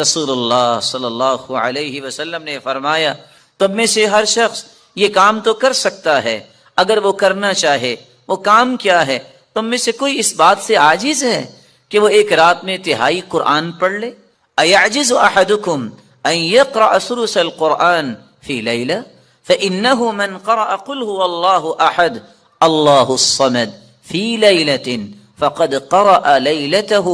رسول اللہ صلی اللہ علیہ وسلم نے فرمایا تم میں سے ہر شخص یہ کام تو کر سکتا ہے اگر وہ کرنا چاہے۔ وہ کام کیا ہے؟ تم میں سے کوئی اس بات سے عاجز ہے کہ وہ ایک رات میں تہائی قرآن پڑھ لے؟ ایعجز احدکم ان یقرأ ثلث القرآن فی لیلہ فإنہ من قرأ قل هو اللہ احد اللہ الصمد فی لیلۃ فقد قرأ لیلتہ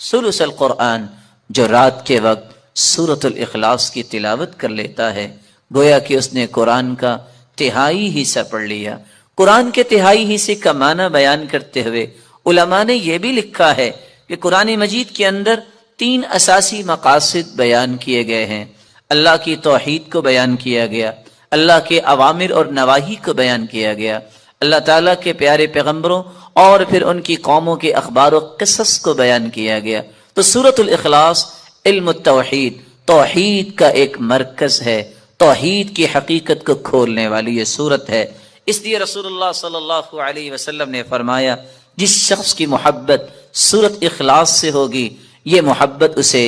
ثلث القرآن۔ جو رات کے وقت سورۃ الاخلاص کی تلاوت کر لیتا ہے گویا کہ اس نے قرآن کا تہائی حصہ پڑھ لیا۔ قرآن کے تہائی حصے کا معنی بیان کرتے ہوئے علماء نے یہ بھی لکھا ہے کہ قرآن مجید کے اندر 3 اساسی مقاصد بیان کیے گئے ہیں۔ اللہ کی توحید کو بیان کیا گیا، اللہ کے اوامر اور نواہی کو بیان کیا گیا، اللہ تعالیٰ کے پیارے پیغمبروں اور پھر ان کی قوموں کے اخبار و قصص کو بیان کیا گیا۔ تو سورۃ الاخلاص علم التوحید، توحید کا ایک مرکز ہے، توحید کی حقیقت کو کھولنے والی یہ سورت ہے۔ اس لیے رسول اللہ صلی اللہ علیہ وسلم نے فرمایا جس شخص کی محبت سورۃ اخلاص سے ہوگی یہ محبت اسے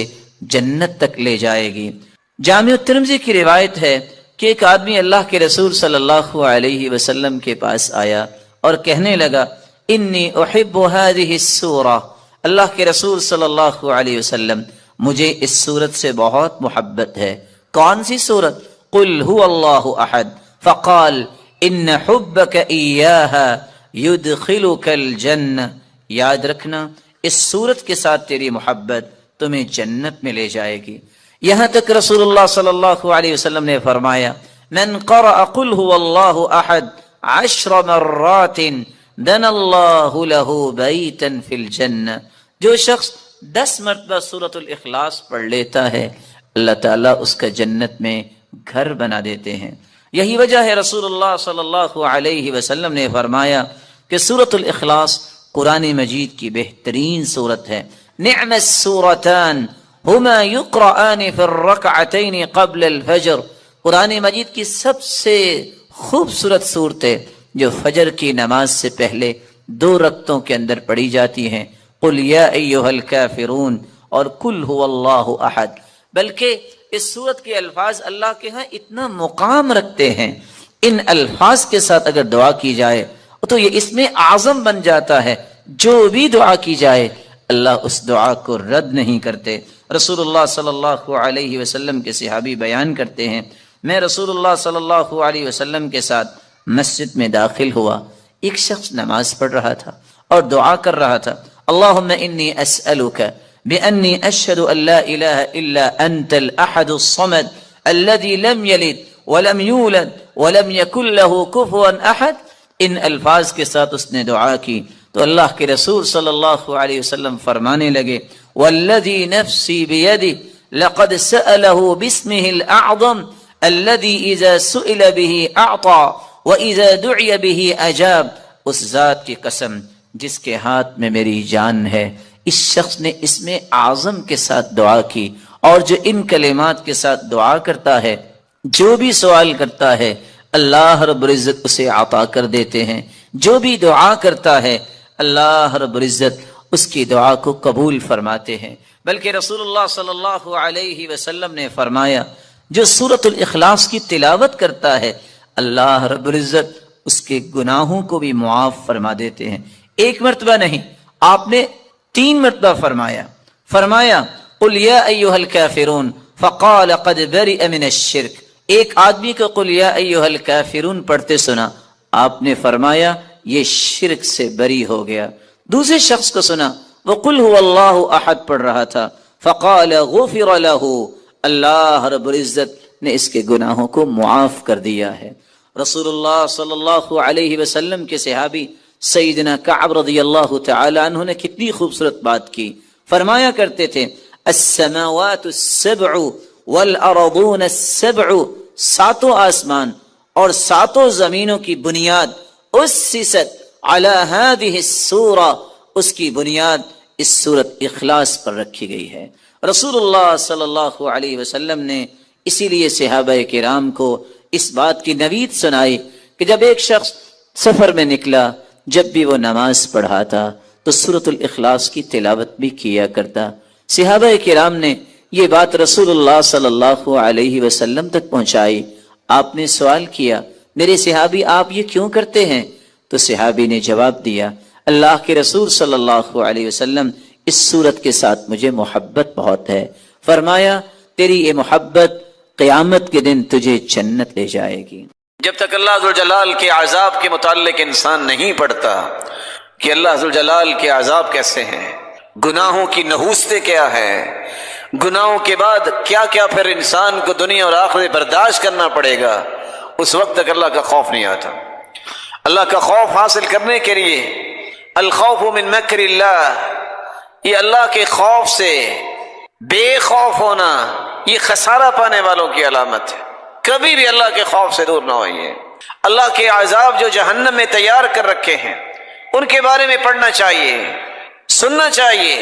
جنت تک لے جائے گی۔ جامع الترمذی کی روایت ہے کہ ایک آدمی اللہ کے رسول صلی اللہ علیہ وسلم کے پاس آیا اور کہنے لگا انی احب هذه السورہ، اللہ کے رسول صلی اللہ علیہ وسلم مجھے اس سورت سے بہت محبت ہے۔ کون سی سورت؟ قل هو اللہ احد، فقال ان حبک ایاہا یدخلک الجنہ۔ یاد رکھنا اس سورت کے ساتھ تیری محبت تمہیں جنت میں لے جائے گی۔ یہاں تک رسول اللہ صلی اللہ علیہ وسلم نے فرمایا من قرأ قل هو اللہ احد 10 مرات بنى اللہ له بیتا فی الجنہ، جو شخص 10 مرتبہ سورۃ الاخلاص پڑھ لیتا ہے اللہ تعالیٰ اس کا جنت میں گھر بنا دیتے ہیں۔ یہی وجہ ہے رسول اللہ صلی اللہ علیہ وسلم نے فرمایا کہ سورۃ الاخلاص قرآن مجید کی بہترین سورت ہے۔ نعم السورتان ہما یقرآن فی الرکعتین قبل الفجر، قرآن مجید کی سب سے خوبصورت صورتیں جو فجر کی نماز سے پہلے 2 رکعتوں کے اندر پڑھی جاتی ہیں، قل یا ایھا الکافرون اور قل هو اللہ احد۔ بلکہ اس سورت کے الفاظ اللہ کے ہاں اتنا مقام رکھتے ہیں، ان الفاظ کے ساتھ اگر دعا کی جائے تو یہ اس میں اعظم بن جاتا ہے، جو بھی دعا کی جائے اللہ اس دعا کو رد نہیں کرتے۔ رسول اللہ صلی اللہ علیہ وسلم کے صحابی بیان کرتے ہیں میں رسول اللہ صلی اللہ علیہ وسلم کے ساتھ مسجد میں داخل ہوا، ایک شخص نماز پڑھ رہا تھا اور دعا کر رہا تھا اللہم انی اسألک بأنی اشہد ان لا الہ الا انت الاحد الصمد الذي لم یلد ولم یولد ولم یکن له کفوا احد۔ ان الفاظ کے ساتھ اس نے دعا کی تو اللہ کے رسول صلی اللہ علیہ وسلم فرمانے لگے والذی نفسی بیدہ لقد سألہ باسمہ الاعظم الذي اذا سئل به اعطى واذا دعی به اجاب۔ اس ذات کی قسم جس کے ہاتھ میں میری جان ہے، اس شخص نے اس میں اعظم کے ساتھ دعا کی، اور جو ان کلمات کے ساتھ دعا کرتا ہے جو بھی سوال کرتا ہے اللہ رب العزت اسے عطا کر دیتے ہیں، جو بھی دعا کرتا ہے اللہ رب العزت اس کی دعا کو قبول فرماتے ہیں۔ بلکہ رسول اللہ صلی اللہ علیہ وسلم نے فرمایا جو سورۃ الاخلاص کی تلاوت کرتا ہے اللہ رب العزت اس کے گناہوں کو بھی معاف فرما دیتے ہیں۔ ایک مرتبہ نہیں، آپ نے 3 مرتبہ فرمایا قل یا ایھا الکافرون فقال قد برئ من الشرک۔ ایک آدمی کو قل یا ایھا الکافرون پڑھتے سنا، آپ نے فرمایا یہ شرک سے بری ہو گیا۔ دوسرے شخص کو سنا وہ قل هو اللہ احد پڑھ رہا تھا، فقال غفر له، اللہ رب العزت نے اس کے گناہوں کو معاف کر دیا ہے۔ رسول اللہ صلی اللہ علیہ وسلم کے صحابی سیدنا کعب رضی اللہ تعالی عنہ نے کتنی خوبصورت بات کی، فرمایا کرتے تھے السماوات السبع والارضون السبع، 7 آسمان اور 7 زمینوں کی بنیاد اسست علی هذه السورہ، اس کی بنیاد اس سورت اخلاص پر رکھی گئی ہے۔ رسول اللہ صلی اللہ علیہ وسلم نے اسی لیے صحابہ کرام کو اس بات کی نوید سنائی کہ جب ایک شخص سفر میں نکلا جب بھی وہ نماز پڑھاتا تو سورۃ الاخلاص کی تلاوت بھی کیا کرتا۔ صحابہ کرام نے یہ بات رسول اللہ صلی اللہ علیہ وسلم تک پہنچائی۔ آپ نے سوال کیا، میرے صحابی آپ یہ کیوں کرتے ہیں؟ تو صحابی نے جواب دیا، اللہ کے رسول صلی اللہ علیہ وسلم اس صورت کے ساتھ مجھے محبت بہت ہے، فرمایا تیری یہ محبت قیامت کے دن تجھے جنت لے جائے گی۔ جب تک اللہ ذوالجلال کے عذاب کے متعلق انسان نہیں پڑھتا کہ اللہ ذوالجلال کے عذاب کیسے ہیں، گناہوں کی نحوستیں کیا ہے، گناہوں کے بعد کیا کیا پھر انسان کو دنیا اور آخرت برداشت کرنا پڑے گا، اس وقت تک اللہ کا خوف نہیں آتا۔ اللہ کا خوف حاصل کرنے کے لیے الخوف من مکر اللہ، یہ اللہ کے خوف سے بے خوف ہونا یہ خسارہ پانے والوں کی علامت ہے۔ کبھی بھی اللہ کے خوف سے دور نہ ہوئیے۔ اللہ کے عذاب جو جہنم میں تیار کر رکھے ہیں ان کے بارے میں پڑھنا چاہیے، سننا چاہیے۔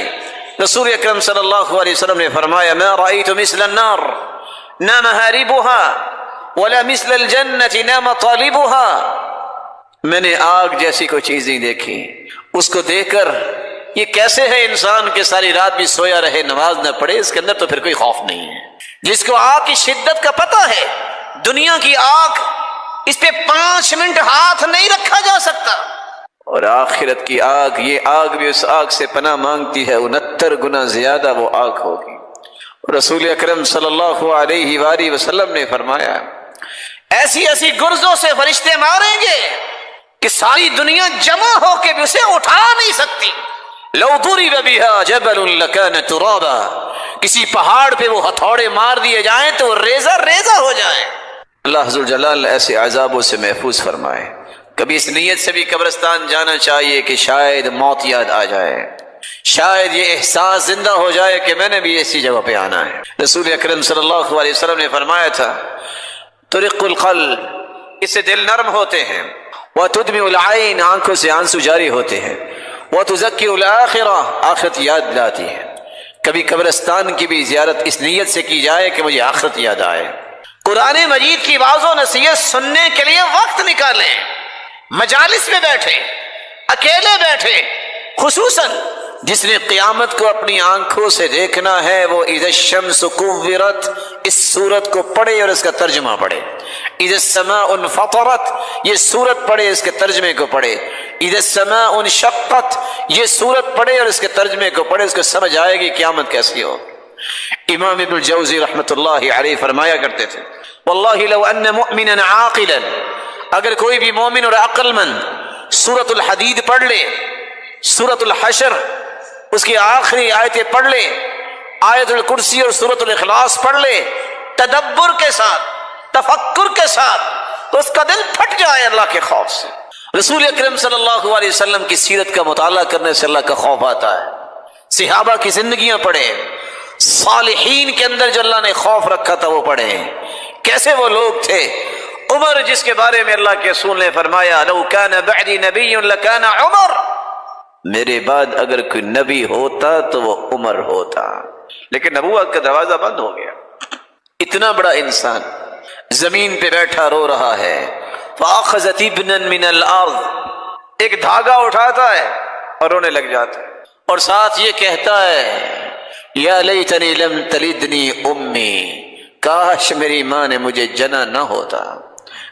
رسول اکرم صلی اللہ علیہ وسلم نے فرمایا، ما رأيت مثل النار نام محاربها ولا مثل الجنة نام طالبها، میں نے آگ جیسی کوئی چیز نہیں دیکھی، اس کو دیکھ کر یہ کیسے ہے انسان کے ساری رات بھی سویا رہے نماز نہ پڑھے، اس کے اندر تو پھر کوئی خوف نہیں ہے۔ جس کو آگ کی شدت کا پتہ ہے، دنیا کی آگ اس پہ 5 منٹ ہاتھ نہیں رکھا جا سکتا، اور آخرت کی آگ، یہ آگ بھی اس آگ سے پناہ مانگتی ہے، 69 گنا زیادہ وہ آگ ہوگی۔ رسول اکرم صلی اللہ علیہ وآلہ وسلم نے فرمایا، ایسی ایسی گرزوں سے فرشتے ماریں گے کہ ساری دنیا جمع ہو کے بھی اسے اٹھا نہیں سکتی۔ لو ضرب بها جبل لكان ترابا، کسی پہاڑ پہ وہ ہتھوڑے مار دیے جائیں تو وہ ریزہ ریزہ ہو جائے۔ اللہ ذوالجلال ایسے عذابوں سے محفوظ فرمائے۔ کبھی اس نیت سے بھی قبرستان جانا چاہیے کہ شاید موت یاد آ جائے، شاید یہ احساس زندہ ہو جائے کہ میں نے بھی ایسی جگہ پہ آنا ہے۔ رسول اکرم صلی اللہ علیہ وسلم نے فرمایا تھا، طرق القلب، اس سے دل نرم ہوتے ہیں، وتدمع العین، آنکھوں سے آنسو جاری ہوتے ہیں، وتزکی الآخرہ، آخرت یاد لاتی ہے۔ کبھی قبرستان کی بھی زیارت اس نیت سے کی جائے کہ مجھے آخرت یاد آئے۔ قرآن مجید کی واعظ و نصیحت سننے کے لیے وقت نکالیں، مجالس میں بیٹھے، اکیلے بیٹھے، خصوصاً جس نے قیامت کو اپنی آنکھوں سے دیکھنا ہے وہ اذا الشمس کورت، اس سورت کو پڑھے اور اس کا ترجمہ پڑھے۔ اذا السماء انفطرت، یہ سورت پڑھے، اس کے ترجمے کو پڑھے۔ اذا السماء انشقت، یہ سورت پڑھے اور اس کے ترجمے کو پڑھے، اس کو سمجھ آئے گی قیامت کیسی ہو۔ امام ابن الجوزی رحمۃ اللہ علیہ فرمایا کرتے تھے، واللہ لو ان مؤمنا عاقلا، اگر کوئی بھی مومن اور عقل مند سورۃ الحدید پڑھ لے، سورۃ الحشر اس کی آخری آیتیں پڑھ لے، آیت الکرسی اور سورۃ الاخلاص پڑھ لے تدبر کے ساتھ، تفکر کے ساتھ، تو اس کا دل پھٹ جائے اللہ کے خوف سے۔ رسول اکرم صلی اللہ علیہ وسلم کی سیرت کا مطالعہ کرنے سے اللہ کا خوف آتا ہے۔ صحابہ کی زندگیاں پڑھے، صالحین کے اندر جو اللہ نے خوف رکھا تھا وہ پڑھے، کیسے وہ لوگ تھے۔ عمر جس کے بارے میں اللہ کے رسول نے فرمایا، لو کان بعدی نبی لکان عمر، میرے بعد اگر کوئی نبی ہوتا تو وہ عمر ہوتا، لیکن نبوت کا دروازہ بند ہو گیا۔ اتنا بڑا انسان زمین پہ بیٹھا رو رہا ہے، فاخذت ابنا من الارض، ایک دھاگا اٹھاتا ہے اور رونے لگ جاتا ہے، اور ساتھ یہ کہتا ہے، یا لیتنی لم تلدنی امی، کاش میری ماں نے مجھے جنا نہ ہوتا،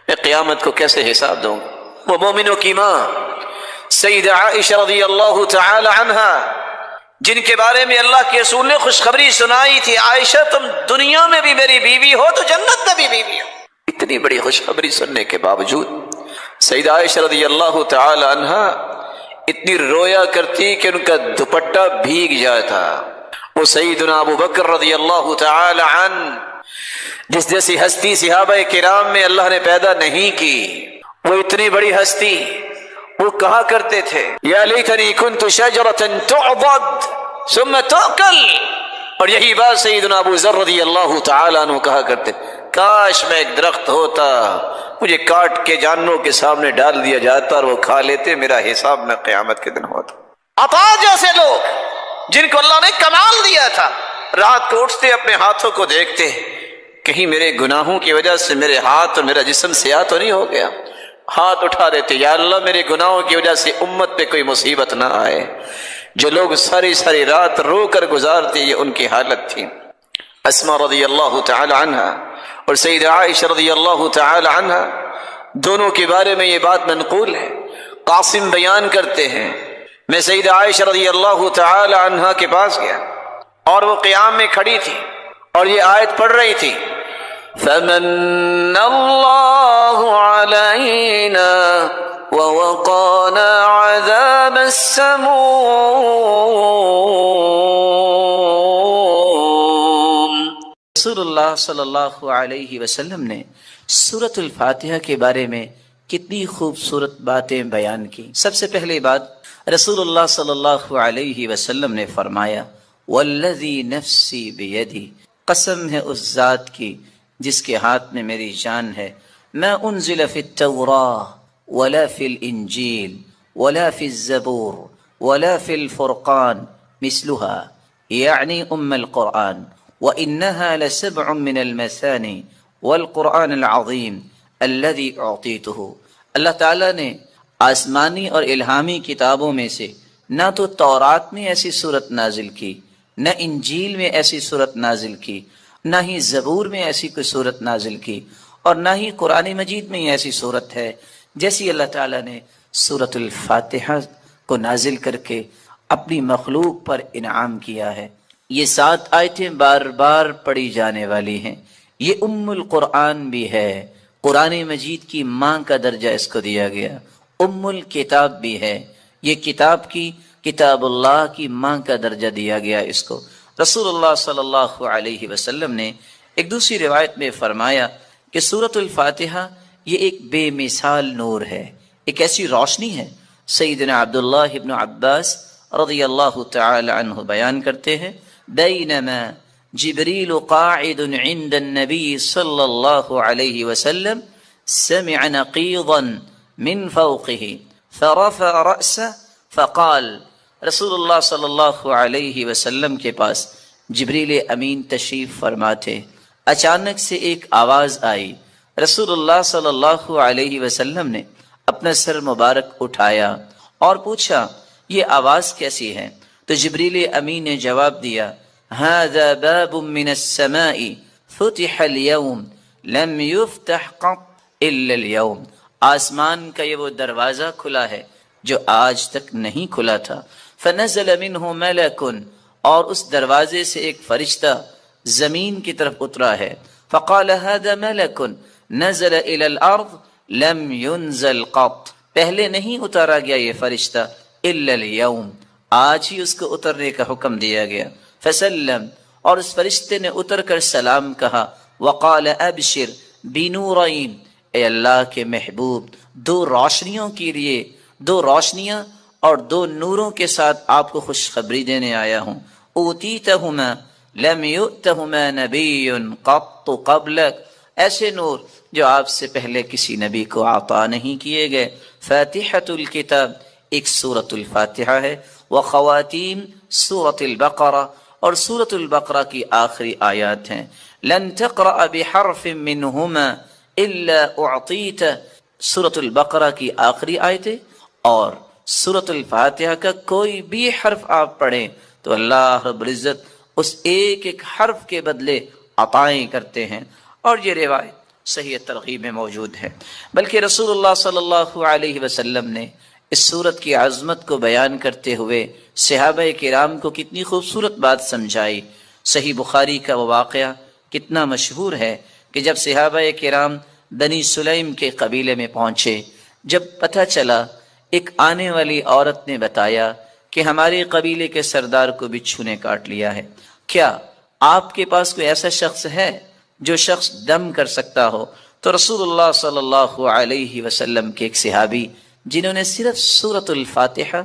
میں قیامت کو کیسے حساب دوں گا۔ وہ مومنوں کی ماں سیدہ عائشہ رضی اللہ تعالی عنہا، جن کے بارے میں اللہ کے رسول نے خوشخبری سنائی تھی، عائشہ تم دنیا میں بھی میری بیوی ہو تو جنت میں بھی بیوی ہو۔ اتنی بڑی خوشخبری سننے کے باوجود سیدہ عائشہ رضی اللہ تعالی عنہا اتنی رویا کرتی کہ ان کا دوپٹہ بھیگ جاتا۔ وہ سیدنا ابو بکر رضی اللہ تعالی عنہ، جس جیسی ہستی صحابہ کرام میں اللہ نے پیدا نہیں کی، وہ اتنی بڑی ہستی، وہ کہا کرتے تھے، یا لیتنی کنت شجرۃ تعضد ثم تؤکل، اور یہی بات سیدنا ابو ذر رضی اللہ تعالی عنہ کہا کرتے، کاش میں ایک درخت ہوتا، مجھے کاٹ کے جانوروں کے سامنے ڈال دیا جاتا اور وہ کھا لیتے، میرا حساب میں قیامت کے دن ہوتا۔ عطا جیسے لوگ جن کو اللہ نے کمال دیا تھا، رات کو اٹھتے اپنے ہاتھوں کو دیکھتے، کہیں میرے گناہوں کی وجہ سے میرے ہاتھ اور میرا جسم سیاہ تو نہیں ہو گیا، ہاتھ اٹھا دیتے، یا اللہ میرے گناہوں کی وجہ سے امت پہ کوئی مصیبت نہ آئے۔ جو لوگ ساری ساری رات رو کر گزارتے، یہ ان کی حالت تھی۔ اسما رضی اللہ تعالی عنہ اور سیدہ عائشہ رضی اللہ تعالی عنہ دونوں کے بارے میں یہ بات منقول ہے۔ قاسم بیان کرتے ہیں میں سیدہ عائشہ رضی اللہ تعالی عنہ کے پاس گیا اور وہ قیام میں کھڑی تھی اور یہ آیت پڑھ رہی تھی فَمَنَّ اللَّهُ عَلَيْنَا وَوَقَانَا عَذَابَ السَّمُومِ۔ رسول اللہ صلی اللہ علیہ وسلم نے سورۃ الفاتحہ کے بارے میں کتنی خوبصورت باتیں بیان کی۔ سب سے پہلی بات، رسول اللہ صلی اللہ علیہ وسلم نے فرمایا والذی نفسی بیدی، قسم ہے اس ذات کی جس کے ہاتھ میں میری جان ہے، ما انزل فی التوراہ ولا فی الانجیل ولا فی الزبور ولا فی الفرقان مثلها یعنی القرآن وإنها لسبع من المثانی والقرآن العظیم الذي اعطیته۔ اللہ تعالیٰ نے آسمانی اور الہامی کتابوں میں سے نہ تو تورات میں ایسی صورت نازل کی، نہ انجیل میں ایسی صورت نازل کی، نہ ہی زبور میں ایسی کوئی صورت نازل کی، اور نہ ہی قرآن مجید میں ایسی صورت ہے جیسی اللہ تعالیٰ نے سورۃ الفاتحہ کو نازل کر کے اپنی مخلوق پر انعام کیا ہے۔ یہ 7 آیتیں بار بار پڑھی جانے والی ہیں۔ یہ القرآن بھی ہے، قرآن مجید کی ماں کا درجہ اس کو دیا گیا، الکتاب بھی ہے، یہ کتاب اللہ کی ماں کا درجہ دیا گیا اس کو۔ رسول اللہ صلی اللہ علیہ وسلم نے ایک دوسری روایت میں فرمایا کہ سورۃ الفاتحہ یہ ایک بے مثال نور ہے، ایک ایسی روشنی ہے۔ سیدنا عبداللہ ابن عباس رضی اللہ تعالی عنہ بیان کرتے ہیں بینما جبریل قاعد عند النبی صلی اللہ علیہ وسلم سمع نقیضا من فوقه فرفع رأسه فقال، رسول اللہ صلی اللہ علیہ وسلم کے پاس جبریل امین تشریف فرما تھے، اچانک سے ایک آواز آئی، رسول اللہ صلی اللہ علیہ وسلم نے اپنا سر مبارک اٹھایا اور پوچھا یہ آواز کیسی ہے؟ تو جبریل امین نے جواب دیا هذا باب من السماء فتح اليوم لم يفتح قط الا اليوم، آسمان کا یہ وہ دروازہ کھلا ہے جو آج تک نہیں کھلا تھا۔ فنزل منه ملک، اور اس دروازے سے ایک فرشتہ زمین کی طرف اترا ہے۔ فقال هذا ملک نزل الى الارض لم ينزل قط، پہلے نہیں اتارا گیا یہ فرشتہ الا اليوم، آج ہی اس کو اترنے کا حکم دیا گیا۔ فسلم، اور اس فرشتے نے اتر کر سلام کہا۔ وقال ابشر بنورین، اے اللہ کے محبوب 2 روشنیوں کے لیے، 2 روشنیاں اور 2 نوروں کے ساتھ آپ کو خوشخبری دینے آیا ہوں۔ اوتیتہما لم یؤتہما نبی قط قبلک، ایسے نور جو آپ سے پہلے کسی نبی کو عطا نہیں کیے گئے۔ فاتحۃ الکتاب، ایک سورۃ الفاتحہ ہے، وخواتیم سورۃ البقرہ، اور سورۃ البقرہ کی آخری آیات ہیں۔ لن تقرأ بحرف منہما الا اعطیت، سورۃ البقرہ کی آخری آیتیں اور سورۃ الفاتحہ کا کوئی بھی حرف آپ پڑھیں تو اللہ رب العزت اس ایک ایک حرف کے بدلے عطائیں کرتے ہیں، اور یہ روایت صحیح ترغیب میں موجود ہے۔ بلکہ رسول اللہ صلی اللہ علیہ وسلم نے اس سورت کی عظمت کو بیان کرتے ہوئے صحابہ کرام کو کتنی خوبصورت بات سمجھائی۔ صحیح بخاری کا وہ واقعہ کتنا مشہور ہے کہ جب صحابہ کرام بنی سلیم کے قبیلے میں پہنچے، جب پتہ چلا، ایک آنے والی عورت نے بتایا کہ ہمارے قبیلے کے سردار کو بچھو نے کاٹ لیا ہے، کیا آپ کے پاس کوئی ایسا شخص ہے جو شخص دم کر سکتا ہو؟ تو رسول اللہ صلی اللہ علیہ وسلم کے ایک صحابی جنہوں نے صرف سورۃ الفاتحہ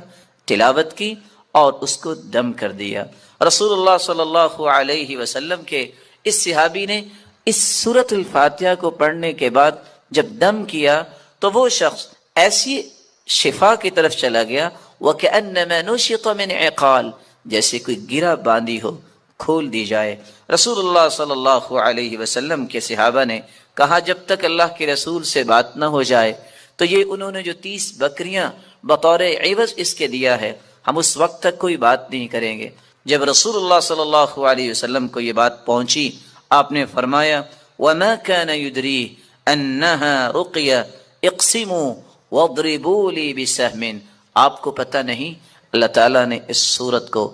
تلاوت کی اور اس کو دم کر دیا، رسول اللہ صلی اللہ علیہ وسلم کے اس صحابی نے اس سورۃ الفاتحہ کو پڑھنے کے بعد جب دم کیا تو وہ شخص ایسی شفا کی طرف چلا گیا، وَكَأَنَّمَا نُشِطَ مِنْ عِقَالٍ، جیسے کوئی گرہ باندھی ہو کھول دی جائے۔ رسول اللہ صلی اللہ علیہ وسلم کے صحابہ نے کہا جب تک اللہ کے رسول سے بات نہ ہو جائے تو یہ انہوں نے جو 30 بکریاں بطور عوض اس کے دیا ہے، ہم اس وقت تک کوئی بات نہیں کریں گے۔ جب رسول اللہ صلی اللہ علیہ وسلم کو یہ بات پہنچی، آپ نے فرمایا وَمَا كَانَ يُدْرِي أَنَّهَا رُقْيَ اقْسِمُوا وَاضْرِبُوا لِي بِسَهْمٍ، آپ کو پتہ نہیں اللہ تعالیٰ نے اس صورت کو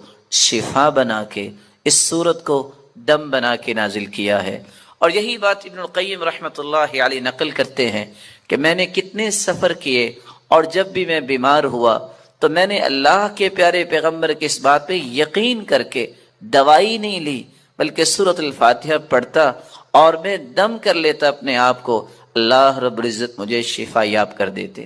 شفا بنا کے، اس صورت کو دم بنا کے نازل کیا ہے۔ اور یہی بات ابن القیم رحمۃ اللہ علیہ نقل کرتے ہیں کہ میں نے کتنے سفر کیے اور جب بھی میں بیمار ہوا تو میں نے اللہ کے پیارے پیغمبر کے اس بات پہ یقین کر کے دوائی نہیں لی، بلکہ سورۃ الفاتحہ پڑھتا اور میں دم کر لیتا اپنے آپ کو، اللہ رب العزت مجھے شفا یاب کر دیتے۔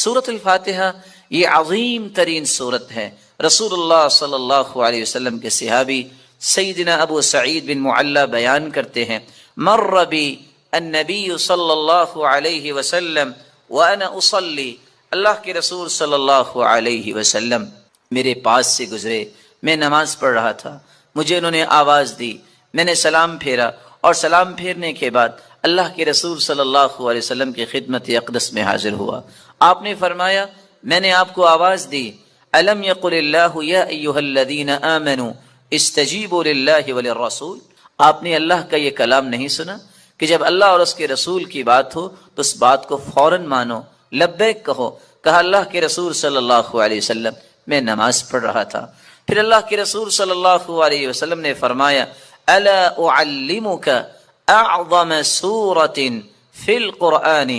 سورۃ الفاتحہ یہ عظیم ترین سورت ہے۔ رسول اللہ صلی اللہ علیہ وسلم کے صحابی سیدنا ابو سعید بن معلی بیان کرتے ہیں، مر بی النبی صلی اللہ علیہ وسلم وانا اصلی، اللہ کے رسول صلی اللہ علیہ وسلم میرے پاس سے گزرے، میں نماز پڑھ رہا تھا، مجھے انہوں نے آواز دی، میں نے سلام پھیرا، اور سلام پھیرنے کے بعد اللہ کے رسول صلی اللہ علیہ وسلم کی خدمت اقدس میں حاضر ہوا۔ آپ نے فرمایا میں نے آپ کو آواز دی، الم یقل اللہ یا ایھا الذین آمنوا استجیبوا للہ وللرسول، آپ نے اللہ کا یہ کلام نہیں سنا کہ جب اللہ اور اس کے رسول کی بات ہو تو اس بات کو فوراً مانو، لبیک کہو۔ کہا اللہ کے رسول صلی اللہ علیہ وسلم میں نماز پڑھ رہا تھا۔ پھر اللہ کے رسول صلی اللہ علیہ وسلم نے فرمایا الا اعلمک اعظم سورۃ فی القرآن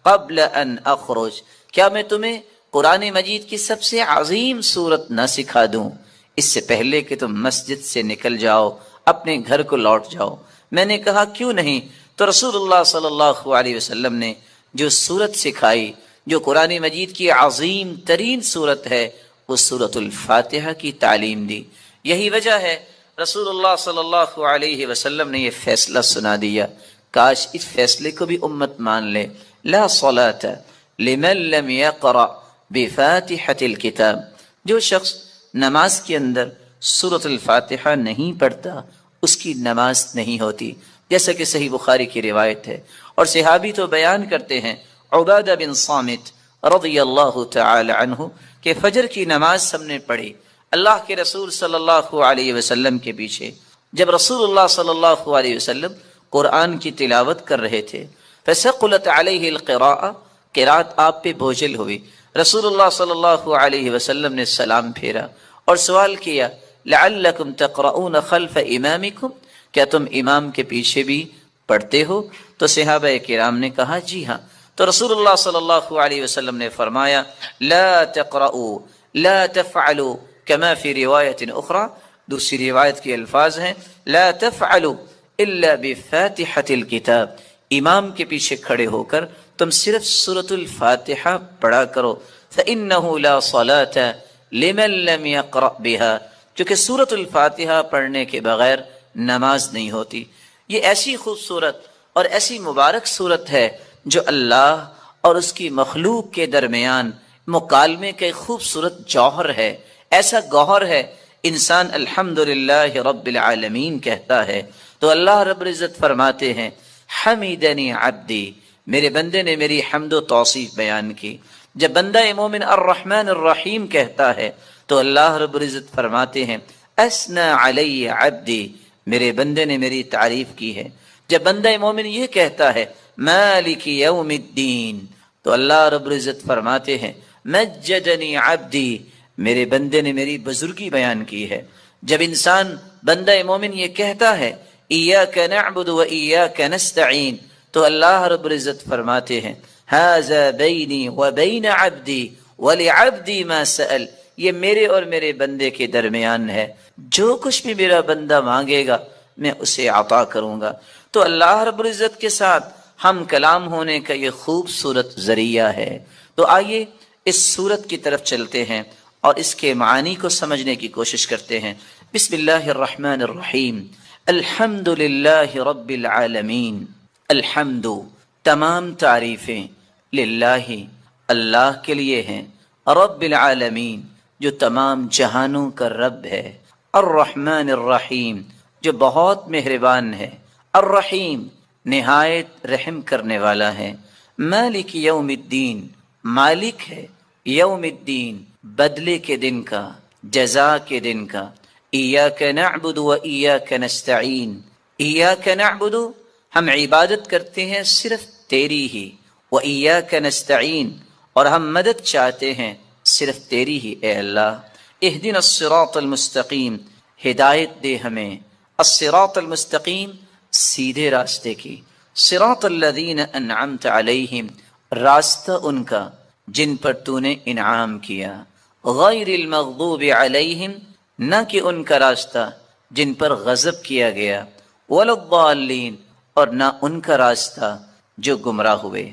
قبل ان اخرج، کیا میں تمہیں قرآن مجید کی سب سے عظیم سورت نہ سکھا دوں اس سے پہلے کہ تم مسجد سے نکل جاؤ، اپنے گھر کو لوٹ جاؤ؟ میں نے کہا کیوں نہیں؟ تو رسول اللہ صلی اللہ علیہ وسلم نے جو سورت سکھائی، جو قرآن مجید کی عظیم ترین سورت ہے، وہ سورۃ الفاتحہ کی تعلیم دی۔ یہی وجہ ہے رسول اللہ صلی اللہ علیہ وسلم نے یہ فیصلہ سنا دیا، کاش اس فیصلے کو بھی امت مان لے، لا صلاۃ لمن لم یقرأ بفاتحۃ الکتاب، جو شخص نماز کے اندر سورۃ الفاتحہ نہیں پڑھتا اس کی نماز نہیں ہوتی، جیسا کہ صحیح بخاری کی روایت ہے۔ اور صحابی تو بیان کرتے ہیں، عبادہ بن صامت رضی اللہ تعالی عنہ کہ فجر کی نماز ہم نے پڑھی اللہ کے رسول صلی اللہ علیہ وسلم کے پیچھے، جب رسول اللہ صلی اللہ علیہ وسلم قرآن کی تلاوت کر رہے تھے، فثقلت علیہ القراءۃ، قرات آپ پہ بوجھل ہوئی، رسول اللہ صلی اللہ علیہ وسلم نے سلام پھیرا اور سوال کیا لعلکم تقرؤون خلف امامکم، کیا تم امام کے پیچھے بھی پڑھتے ہو؟ تو صحابہ کرام نے کہا جی ہاں۔ تو رسول اللہ صلی اللہ علیہ وسلم نے فرمایا لا تقرؤوا لا تفعلوا کما فی روایت اخری، دوسری روایت کے الفاظ ہیں لا تفعلوا الا بفاتحۃ الکتاب، امام کے پیچھے کھڑے ہو کر تم صرف سورۃ الفاتحہ پڑھا کرو، فإنہ لا صلاۃ لمن لم یقرأ بها، کیونکہ سورۃ الفاتحہ پڑھنے کے بغیر نماز نہیں ہوتی۔ یہ ایسی خوبصورت اور ایسی مبارک صورت ہے جو اللہ اور اس کی مخلوق کے درمیان مکالمے کا ایک خوبصورت جوہر ہے، ایسا گوہر ہے، انسان الحمدللہ رب العالمین کہتا ہے تو اللہ رب العزت فرماتے ہیں حمیدنی عبدی، میرے بندے نے میری حمد و توصیف بیان کی۔ جب بندہ مومن الرحمن الرحیم کہتا ہے تو اللہ رب العزت فرماتے ہیں اسنا علی عبدی، میرے بندے نے میری تعریف کی ہے۔ جب بندہ مومن یہ کہتا ہے مالک یوم الدین تو اللہ رب العزت فرماتے ہیں مجدنی عبدی، میرے بندے نے میری بزرگی بیان کی ہے۔ جب انسان بندہ مومن یہ کہتا ہے ایاک نعبد و ایاک نستعین تو اللہ رب العزت فرماتے ہیں ھذا بینی و بین عبدی ولعبدی ما سأل، یہ میرے اور میرے بندے کے درمیان ہے، جو کچھ بھی میرا بندہ مانگے گا میں اسے عطا کروں گا۔ تو اللہ رب العزت کے ساتھ ہم کلام ہونے کا یہ خوبصورت ذریعہ ہے۔ تو آئیے اس صورت کی طرف چلتے ہیں اور اس کے معانی کو سمجھنے کی کوشش کرتے ہیں۔ بسم اللہ الرحمن الرحیم، الحمد للہ رب العالمین، الحمد تمام تعریفیں للہ اللہ کے لیے ہیں، رب العالمین جو تمام جہانوں کا رب ہے، الرحمن الرحیم جو بہت مہربان ہے، الرحیم نہایت رحم کرنے والا ہے، مالک یوم الدین مالک ہے یوم الدین بدلے کے دن کا، جزا کے دن کا، ایاک نعبد و ایاک نستعین، ایاک نعبد ہم عبادت کرتے ہیں صرف تیری ہی، و ایاک نستعین اور ہم مدد چاہتے ہیں صرف تیری ہی اے اللہ۔ اہدنا الصراط المستقیم، ہدایت دے ہمیں، الصراط المستقیم سیدھے راستے کی، صراط الذین انعمت علیہم راستہ ان کا جن پر تو نے انعام کیا، غیر المغضوب علیہم نہ کہ ان کا راستہ جن پر غضب کیا گیا، ولا الضالین اور نہ ان کا راستہ جو گمراہ ہوئے۔